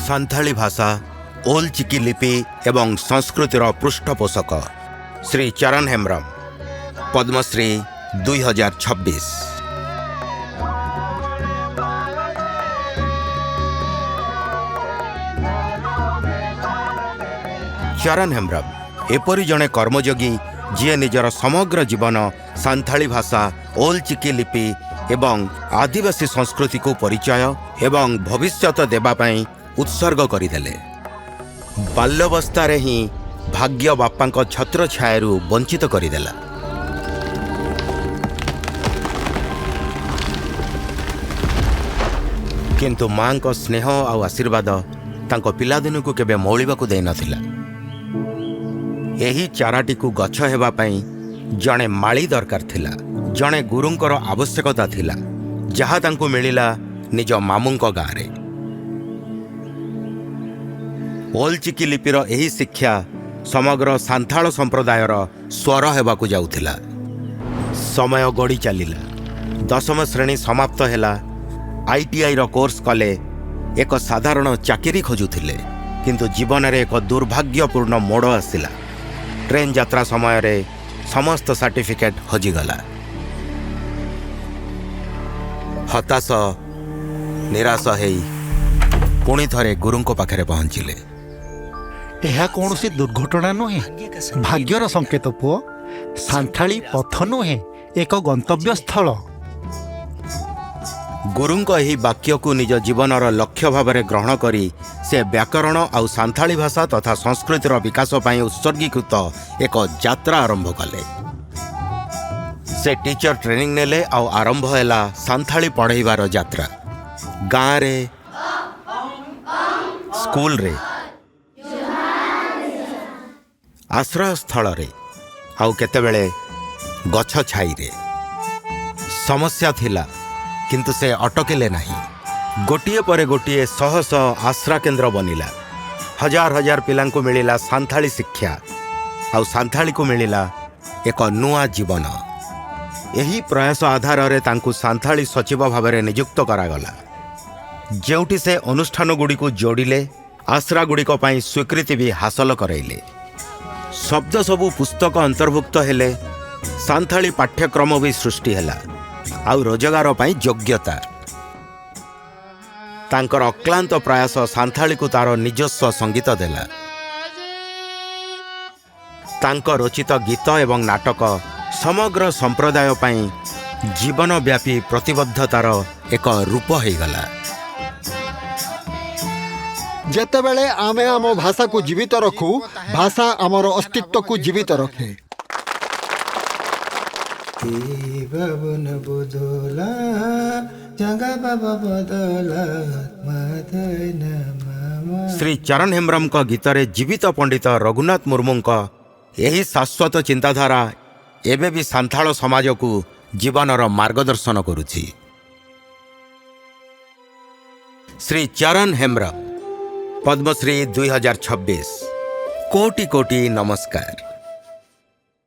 सान्थाली भाषा ओल चिकी लिपि एवं संस्कृतिर पृष्ठपोषक श्री चरण हेम्ब्रम पद्मश्री 2026। चरण हेम्ब्रम एपरी जड़े कर्मयोगी जी निजर समग्र जीवन सान्थाली भाषा ओल चिकी लिपि एवं आदिवासी संस्कृति को परिचय एवं भविष्यत देवाई उत्सर्ग करदेले। बाल्यवस्था ही भाग्य बापा छत्र छायु वंचित करदेला। किंतु मां को स्नेह और आशीर्वाद तांको पिलादिन को केबे मौलिबाकू देई नथिला। एही चाराटी को गछ हेबा पई जणे माली दरकार थिला, जणे गुरुंकर आवश्यकता थिला, जहा तांको मिलिला निज मामुंको गारे। ओल चिकी लिपिर एही शिक्षा समग्र सांथाल संप्रदायर स्वर हेबाकू जाउथिला। समय गड़ी चलिला। 10म श्रेणी समाप्त हेला। ITI रो कोर्स कले एक साधारण चाकरी खोजुथिले, किंतु जीवन रे एक दुर्भाग्यपूर्ण मोड़ आसिला। ट्रेन यात्रा समय रे समस्त सर्टिफिकेट हजिगला। हताश निराश हेई पुणी थरे गुरुंको पाखरे पहुंचिले। यह कौन सी दुर्घटना नुहे, भाग्यर संकेत पुओ। सांथाली पथ नुहे, एक गंतव्य स्थल। गुरुंको एही वाक्य को निज जीवनर लक्ष्य भावरे ग्रहण करी से व्याकरण और सांथाली भाषा तथा संस्कृतिर विकास पई उत्सर्गीकृत एक यात्रा आरंभ कले। से टीचर ट्रेनिंग नेले और आरंभ हैला सांथाली पढ़ाइबार यात्रा। गाँव रे, स्कूल रे, आश्रय स्थल रे, आउ केतेबेले गछ छाई रे। समस्या थिला, किंतु से अटकिले नहीं। गोटिए परे गोटिए शह शह आश्रा केन्द्र बनिला। हजार हजार पिलांको मिलिला सांथाली शिक्षा, आउ सांथाली को मिलिला एक नुआ जीवन। यही प्रयास आधार रे तांकु सांथाली सचिव भावरे नियुक्त करागला। जेउठी से अनुष्ठान गुड़ी को जोड़िले, आश्रा गुड़िक पई स्वीकृति भी हासिल करैले। शब्द सबू पुस्तक अंतर्भुक्त हेले। सांथाली पाठ्यक्रम भी सृष्टि हैला आउ रोजगार पई योग्यता। तांकर अक्लांत प्रयास सांथाली को तार निजस्व संगीत देला। तांकर रचित गीत एवं नाटक समग्र संप्रदाय पई जीवनव्यापी प्रतिबद्धतार एक रूप होइगला। जेतेबेले आमे आम भाषा को जीवित रखू, भाषा आमर अस्तित्व को जीवित रखे। श्री चरण हेम्ब्रम का गीतरे जीवित पंडित रघुनाथ मुर्मू का यही शाश्वत चिंताधारा एबे भी सांथाल समाज को जीवनर मार्गदर्शन करुछि। श्री चरण हेम्ब्रम पद्मश्री 2026। कोटि कोटि नमस्कार।